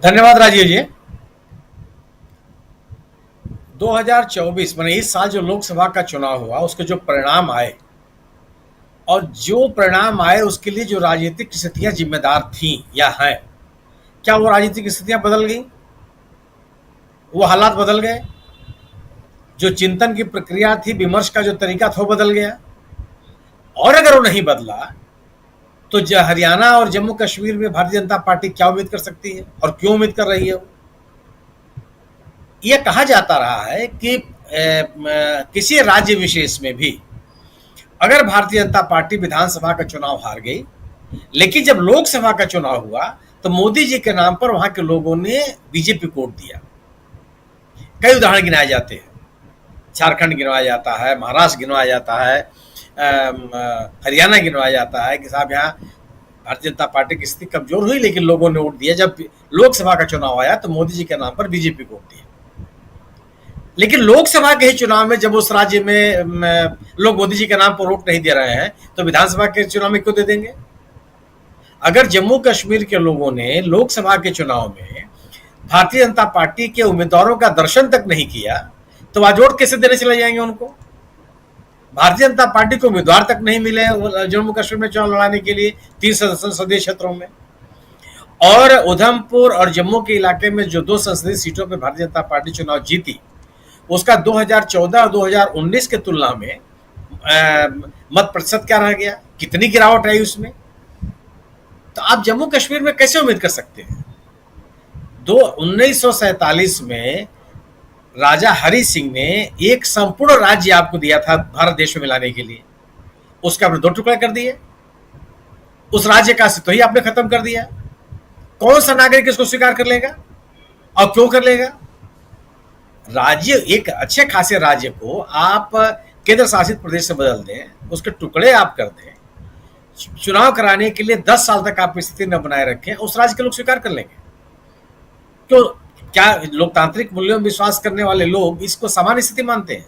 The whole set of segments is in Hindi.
धन्यवाद राजीव जी। 2024 माने इस साल जो लोकसभा का चुनाव हुआ उसके जो परिणाम आए और जो परिणाम आए उसके लिए जो राजनीतिक स्थितियां जिम्मेदार थीं या हैं, क्या वो राजनीतिक स्थितियां बदल गई? वो हालात बदल गए? जो चिंतन की प्रक्रिया थी, विमर्श का जो तरीका था वो बदल गया? और अगर वो नहीं बदला तो हरियाणा और जम्मू कश्मीर में भारतीय जनता पार्टी क्या उम्मीद कर सकती है और क्यों उम्मीद कर रही है? यह कहा जाता रहा है कि किसी राज्य विशेष में भी अगर भारतीय जनता पार्टी विधानसभा का चुनाव हार गई, लेकिन जब लोकसभा का चुनाव हुआ तो मोदी जी के नाम पर वहां के लोगों ने बीजेपी को वोट दिया। कई उदाहरण गिनाए जाते हैं। झारखंड गिनवाया जाता है, महाराष्ट्र गिनवाया जाता है, हरियाणा गिनवाया जाता है कि साहब यहाँ भारतीय जनता पार्टी की स्थिति कमजोर हुई लेकिन लोगों ने वोट दिया। जब लोकसभा का चुनाव आया तो मोदी जी के नाम पर बीजेपी को वोट दिया। लेकिन लोकसभा के ही चुनाव में जब उस राज्य में लोग मोदी जी के नाम पर वोट नहीं दे रहे हैं तो विधानसभा के चुनाव में क्यों दे देंगे? अगर जम्मू कश्मीर के लोगों ने लोकसभा के चुनाव में भारतीय जनता पार्टी के उम्मीदवारों का दर्शन तक नहीं किया तो आज वोट कैसे देने चले जाएंगे उनको? भारतीय जनता पार्टी को उम्मीदवार तक नहीं मिले जम्मू कश्मीर में चुनाव लड़ाने के लिए 3 संसदीय क्षेत्रों में, और उधमपुर और जम्मू के इलाके में जो 2 संसदीय सीटों पर भारतीय जनता पार्टी चुनाव जीती उसका 2014 और 2019 के तुलना में मत प्रतिशत क्या रह गया, कितनी गिरावट आई उसमें? तो आप जम्मू कश्मीर में कैसे उम्मीद कर सकते हैं? 1947 में राजा हरि सिंह ने एक संपूर्ण राज्य आपको दिया था भारत देश में मिलाने के लिए, उसका आपने 2 टुकड़े कर दिए। उस राज्य का अस्तित्व ही आपने खत्म कर दिया। कौन सा नागरिक इसको स्वीकार कर लेगा और क्यों कर लेगा? राज्य, एक अच्छे खासे राज्य को आप केंद्र शासित प्रदेश से बदल दें, उसके टुकड़े आप कर दें, चुनाव कराने के लिए 10 साल तक आप स्थिति न बनाए रखें, उस राज्य के लोग स्वीकार कर लेंगे। तो क्या लोकतांत्रिक मूल्यों में विश्वास करने वाले लोग इसको सामान्य स्थिति मानते हैं?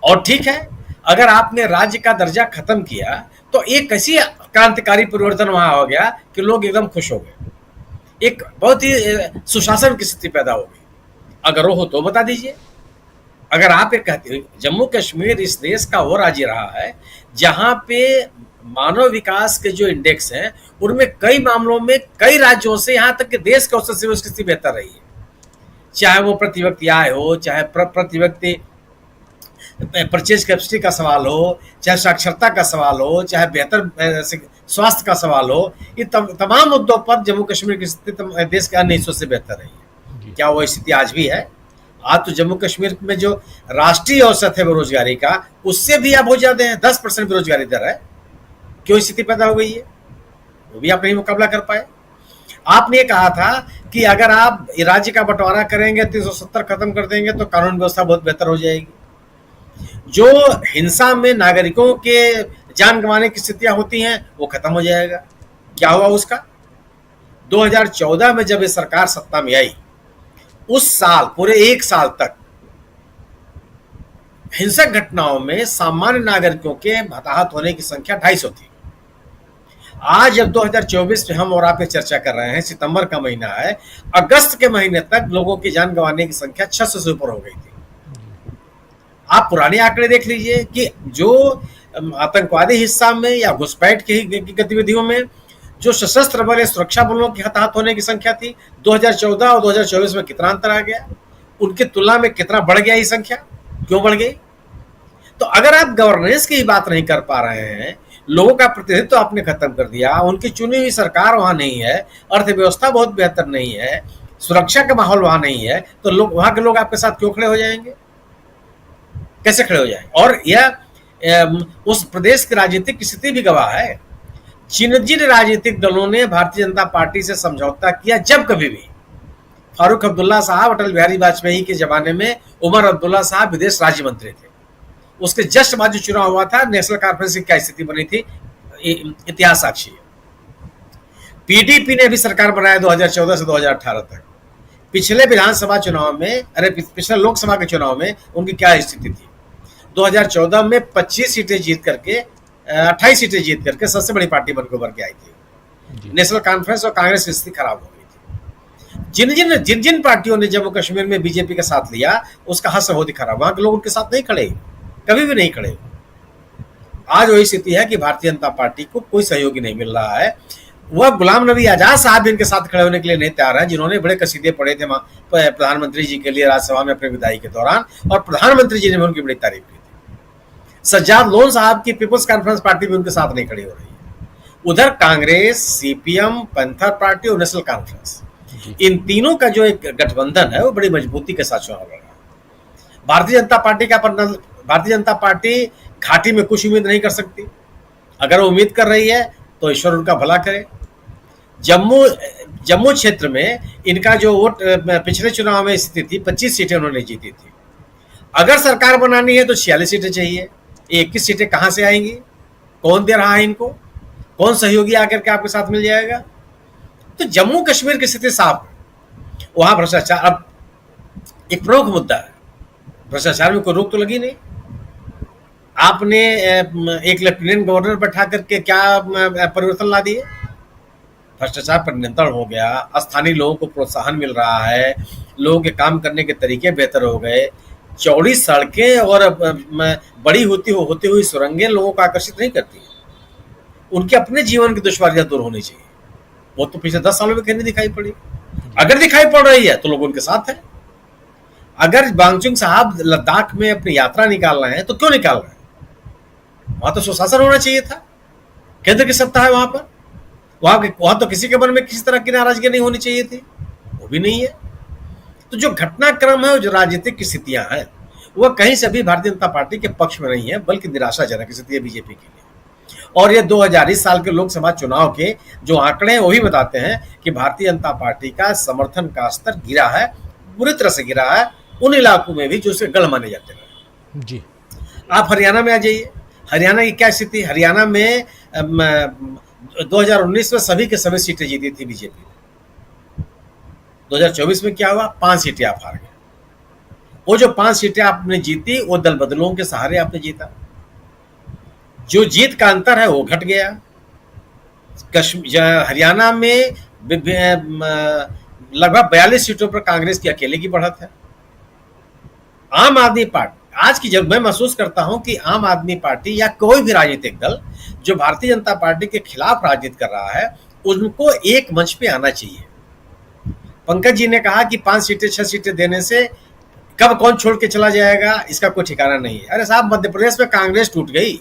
और ठीक है, अगर आपने राज्य का दर्जा खत्म किया तो एक ऐसी क्रांतिकारी परिवर्तन वहां हो गया कि लोग एकदम खुश हो गए, एक बहुत ही सुशासन की स्थिति पैदा हो गई। अगर वो हो तो बता दीजिए। अगर आप ये कहते हैं जम्मू कश्मीर इस देश का वो राज्य रहा है जहां पे मानव विकास के जो इंडेक्स हैं उनमें कई मामलों में कई राज्यों से यहां तक कि देश के औसत से वो स्थिति बेहतर रही है, चाहे वो प्रति व्यक्ति आय हो, चाहे प्रति व्यक्ति परचेज कैपेसिटी का सवाल हो, चाहे साक्षरता का सवाल हो, चाहे बेहतर स्वास्थ्य का सवाल हो, ये तमाम मुद्दों पर जम्मू कश्मीर की स्थिति देश के अन्य हिस्सों से बेहतर रही है। क्या वो स्थिति आज भी है? आज तो जम्मू कश्मीर में जो राष्ट्रीय औसत है बेरोजगारी का उससे भी अब हो जाते हैं, 10% बेरोजगारी दर है। क्यों स्थिति पैदा हो गई है? वो भी आप नहीं मुकाबला कर पाए। आपने ये कहा था कि अगर आप राज्य का बंटवारा करेंगे 370 खत्म कर देंगे तो कानून व्यवस्था बहुत बेहतर हो जाएगी। जो हिंसा में नागरिकों के जान गंवाने की स्थितियां होती हैं वो खत्म हो जाएगा। क्या हुआ उसका? 2014 में जब ये सरकार सत्ता में आई उस साल पूरे 1 साल तक हिंसक घटनाओं में सामान्य नागरिकों के हताहत होने की संख्या 250 थी। आज जब 2024 में हम और आप चर्चा कर रहे हैं, सितंबर का महीना है, अगस्त के महीने तक लोगों की जान गंवाने की संख्या 600 से ऊपर हो गई थी। आप पुराने आंकड़े देख लीजिए कि जो आतंकवादी हिस्सा में या घुसपैठ की गतिविधियों में जो सशस्त्र बल या सुरक्षा बलों की हताहत होने की संख्या थी 2014 और 2024 में कितना अंतर आ गया, उनकी तुलना में कितना बढ़ गया ये संख्या, क्यों बढ़ गई? तो अगर आप गवर्नेंस की बात नहीं कर पा रहे हैं, लोगों का प्रतिनिधित्व तो आपने खत्म कर दिया, उनकी चुनी हुई सरकार वहां नहीं है, अर्थव्यवस्था बहुत बेहतर नहीं है, सुरक्षा का माहौल वहां नहीं है, तो लोग वहां के लोग आपके साथ क्यों खड़े हो जाएंगे? कैसे खड़े हो जाएंगे? और यह उस प्रदेश की राजनीतिक स्थिति भी गवाह है। जिन राजनीतिक दलों ने भारतीय जनता पार्टी से समझौता किया, जब कभी भी फारूक अब्दुल्ला साहब अटल बिहारी वाजपेयी के जमाने में उमर अब्दुल्ला साहब विदेश राज्य मंत्री थे, उसके जस्ट बाद जो चुनाव हुआ था नेशनल कॉन्फ्रेंस की क्या स्थिति बनी थी, इतिहास साक्षी है। पीडीपी ने भी सरकार बनाया 2014 से 2018 तक। पिछले विधानसभा चुनाव में, पिछले लोकसभा के चुनाव में उनकी क्या स्थिति थी? 2014 में 25 सीटें जीत करके 28 सीटें जीत करके सबसे बड़ी पार्टी बनकर उभर के आई थी। नेशनल कॉन्फ्रेंस और कांग्रेस की स्थिति खराब हो गई थी। जिन जिन जिन जिन पार्टियों ने जम्मू कश्मीर में बीजेपी का साथ लिया, उसका हश्र बहुत ही खराब, वहां के लोग उनके साथ नहीं खड़े, कभी भी नहीं खड़े। आज वही स्थिति है कि भारतीय जनता पार्टी को कोई सहयोगी नहीं मिल रहा है। वह गुलाम नबी आजाद साहब इनके साथ खड़े होने के लिए नहीं तैयार है, जिन्होंने बड़े कसीदे पढ़े थे प्रधानमंत्री जी के लिए राज्यसभा में अपने विदाई के दौरान, और प्रधानमंत्री जी ने भी उनकी बड़ी तारीफ की थी। सज्जाद लोन साहब की पीपल्स कॉन्फ्रेंस पार्टी भी उनके साथ नहीं खड़ी हो रही है। उधर कांग्रेस, सीपीएम, पैंथर पार्टी और नेशनल कॉन्फ्रेंस, इन तीनों का जो एक गठबंधन है वो बड़ी मजबूती के साथ चुनाव लड़ रहा है। भारतीय जनता पार्टी घाटी में कुछ उम्मीद नहीं कर सकती। अगर वो उम्मीद कर रही है तो ईश्वर उनका भला करे। जम्मू क्षेत्र में इनका जो वोट पिछले चुनाव में स्थिति थी, 25 सीटें उन्होंने जीती थी। अगर सरकार बनानी है तो 46 सीटें चाहिए। 21 सीटें कहां से आएंगी? कौन दे रहा है इनको? कौन सहयोगी आकर के आपके साथ मिल जाएगा? तो जम्मू कश्मीर की स्थिति साफ है। वहां भ्रष्टाचार अब एक प्रमुख मुद्दा है। भ्रष्टाचार में कोई रोक तो लगी नहीं। आपने एक लेफ्टिनेंट गवर्नर बैठा करके क्या परिवर्तन ला दिए? भ्रष्टाचार पर नियंत्रण हो गया, स्थानीय लोगों को प्रोत्साहन मिल रहा है, लोगों के काम करने के तरीके बेहतर हो गए, चौड़ी सड़कें और बड़ी होती हुई सुरंगें लोगों को आकर्षित नहीं करती। उनके अपने जीवन की दुश्वारियां दूर होनी चाहिए। वो तो पिछले 10 सालों में कहीं नहीं दिखाई पड़ी। अगर दिखाई पड़ रही है तो लोग उनके साथ हैं। अगर बांगचुंग साहब लद्दाख में अपनी यात्रा निकाल रहे हैं तो क्यों निकाल रहे हैं? वहां तो सुशासन होना चाहिए था। केंद्र की सत्ता है वहां पर। वहां तो किसी के मन में किसी तरह की नाराजगी नहीं होनी चाहिए थी, वो भी नहीं है। तो जो घटनाक्रम है, जो राजनीतिक स्थितियां हैं, वह कहीं से भी भारतीय जनता पार्टी के पक्ष में नहीं है, बल्कि निराशाजनक स्थिति है बीजेपी के लिए। और ये 2020 साल के लोकसभा चुनाव के जो आंकड़े हैं वही बताते हैं कि भारतीय जनता पार्टी का समर्थन का स्तर गिरा है, बुरी तरह से गिरा है, उन इलाकों में भी जो उसे गढ़ माने जाते हैं। जी, आप हरियाणा में आ जाइए। हरियाणा की क्या स्थिति? हरियाणा में 2019 में सभी के सभी सीटें जीती थी बीजेपी। 2024 में क्या हुआ? 5 सीटें आप हार गए। वो जो 5 सीटें आपने जीती, वो दल बदलों के सहारे आपने जीता। जो जीत का अंतर है वो घट गया। हरियाणा में लगभग 42 सीटों पर कांग्रेस की अकेले की बढ़त है। आम आदमी पार्टी आज की, जब मैं महसूस करता हूं कि आम आदमी पार्टी या कोई भी राजनीतिक दल जो भारतीय जनता पार्टी के खिलाफ राजनीति कर रहा है, उनको एक मंच पे आना चाहिए। पंकज जी ने कहा कि 5 सीटें 6 सीटें देने से कब कौन छोड़ के चला जाएगा इसका कोई ठिकाना नहीं है। अरे साहब, मध्य प्रदेश में कांग्रेस टूट गई,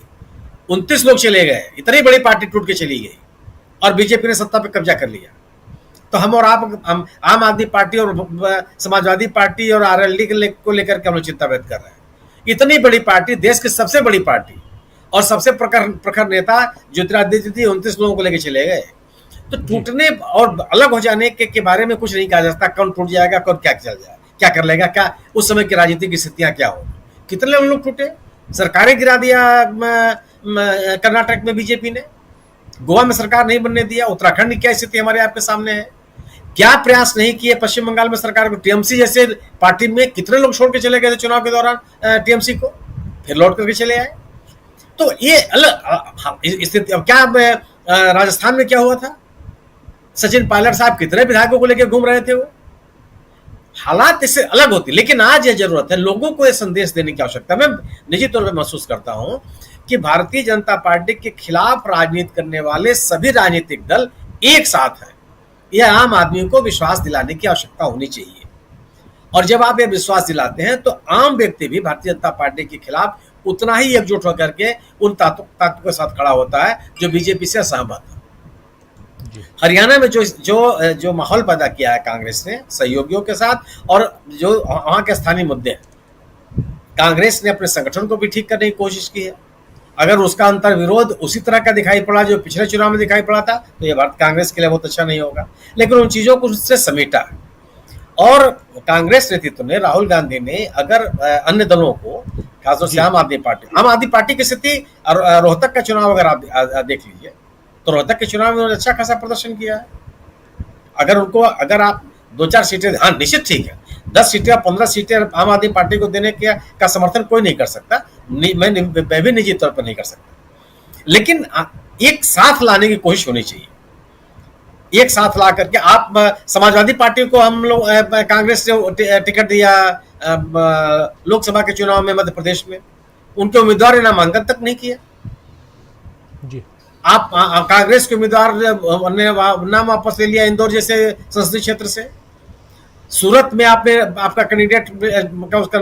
29 लोग चले गए, इतनी बड़ी पार्टी टूट के चली गई और बीजेपी ने सत्ता पे कब्जा कर लिया। तो हम और आप, आम आदमी पार्टी और समाजवादी पार्टी और आरएलडी को लेकर के हम लोग चिंता व्यक्त कर रहे हैं। इतनी बड़ी पार्टी, देश की सबसे बड़ी पार्टी और सबसे प्रखर नेता ज्योतिरादित्य 29 लोगों को लेकर चले गए। तो टूटने और अलग हो जाने के बारे में कुछ नहीं कहा जा सकता। कौन टूट जाएगा, कौन क्या चल जाएगा, क्या कर लेगा, क्या उस समय की राजनीतिक स्थितियां क्या होगी। कितने लोग टूटे? सरकारें गिरा दिया कर्नाटक में बीजेपी ने, गोवा में सरकार नहीं बनने दिया। उत्तराखंड की क्या स्थिति हमारे आपके सामने है। क्या प्रयास नहीं किए पश्चिम बंगाल में सरकार को? टीएमसी जैसे पार्टी में कितने लोग छोड़ के चले गए थे चुनाव के दौरान टीएमसी को, फिर लौट करके चले आए। तो ये अलग स्थिति। अब क्या राजस्थान में क्या हुआ था? सचिन पायलट साहब कितने विधायकों को लेकर घूम रहे थे वो। हालात इससे अलग होती, लेकिन आज ये जरूरत है लोगों को ये संदेश देने की आवश्यकता। मैं निजी तौर पर महसूस करता हूं कि भारतीय जनता पार्टी के खिलाफ राजनीति करने वाले सभी राजनीतिक दल एक साथ हैं। यह आम आदमी को विश्वास दिलाने की आवश्यकता होनी चाहिए। और जब आप ये विश्वास दिलाते हैं तो आम व्यक्ति भी भारतीय जनता पार्टी के खिलाफ उतना ही एकजुट होकर के उन ताकतों के साथ खड़ा होता है जो बीजेपी से असहमत है। हरियाणा में जो माहौल पैदा किया है कांग्रेस ने सहयोगियों के साथ, और जो वहां के स्थानीय मुद्दे हैं, कांग्रेस ने अपने संगठन को भी ठीक करने की कोशिश की है। अगर उसका अंतर विरोध उसी तरह का दिखाई पड़ा जो पिछले चुनाव में दिखाई पड़ा था, तो ये भारत कांग्रेस के लिए बहुत अच्छा नहीं होगा। लेकिन उन चीजों को उससे समेटा है। और कांग्रेस नेतृत्व ने, राहुल गांधी ने, अगर अन्य दलों को, खासतौर से आम आदमी पार्टी की स्थिति, रोहतक का चुनाव अगर आप देख लीजिए तो रोहतक के चुनाव में उन्होंने अच्छा खासा प्रदर्शन किया है। अगर आप 2-4 सीटें, हाँ निश्चित ठीक है, 10 सीटें 15 सीटें आम आदमी पार्टी को देने का समर्थन कोई नहीं कर सकता। मैं भी निजी तौर पर नहीं कर सकता, लेकिन एक साथ लाने की कोशिश होनी चाहिए। एक साथ ला करके आप समाजवादी पार्टी को हम लोग कांग्रेस से टिकट दिया लोकसभा के चुनाव में मध्य प्रदेश में, उनके उम्मीदवार ने नामांकन तक नहीं किया जी। आप कांग्रेस के उम्मीदवार ने नाम वापस ले लिया इंदौर जैसे संसदीय क्षेत्र से। सूरत में आपने आपका कैंडिडेट का उसका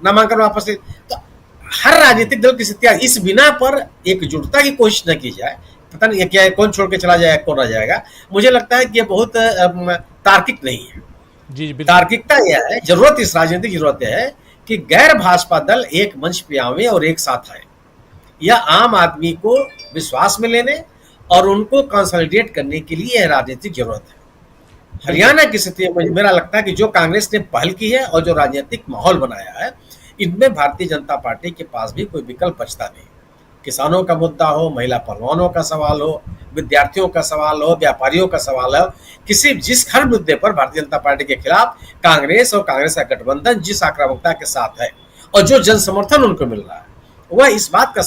नामांकन वापस ले। तो हर राजनीतिक दल की स्थितियां इस बिना पर एकजुटता की कोशिश न की जाए, पता नहीं क्या कौन छोड़ के चला जाएगा कौन रह जाएगा। मुझे लगता है कि ये बहुत तार्किक नहीं है। जी तार्किकता यह है, जरूरत इस राजनीतिक जरूरत है कि गैर भाजपा दल एक मंच पे आवे और एक साथ आए, या आम आदमी को विश्वास में लेने और उनको कंसोलिडेट करने के लिए यह राजनीतिक जरूरत है। हरियाणा की स्थिति में मेरा लगता है कि जो कांग्रेस ने पहल की है और जो राजनीतिक माहौल बनाया है, इनमें भारतीय जनता पार्टी के पास भी कोई विकल्प बचता नहीं। किसानों का मुद्दा हो, महिला पहलवानों का सवाल हो, विद्यार्थियों का सवाल हो, व्यापारियों का सवाल हो, जिस हर मुद्दे पर भारतीय जनता पार्टी के खिलाफ कांग्रेस और कांग्रेस का गठबंधन जिस आक्रामकता के साथ है और जो जन समर्थन उनको मिल रहा है, वह इस बात का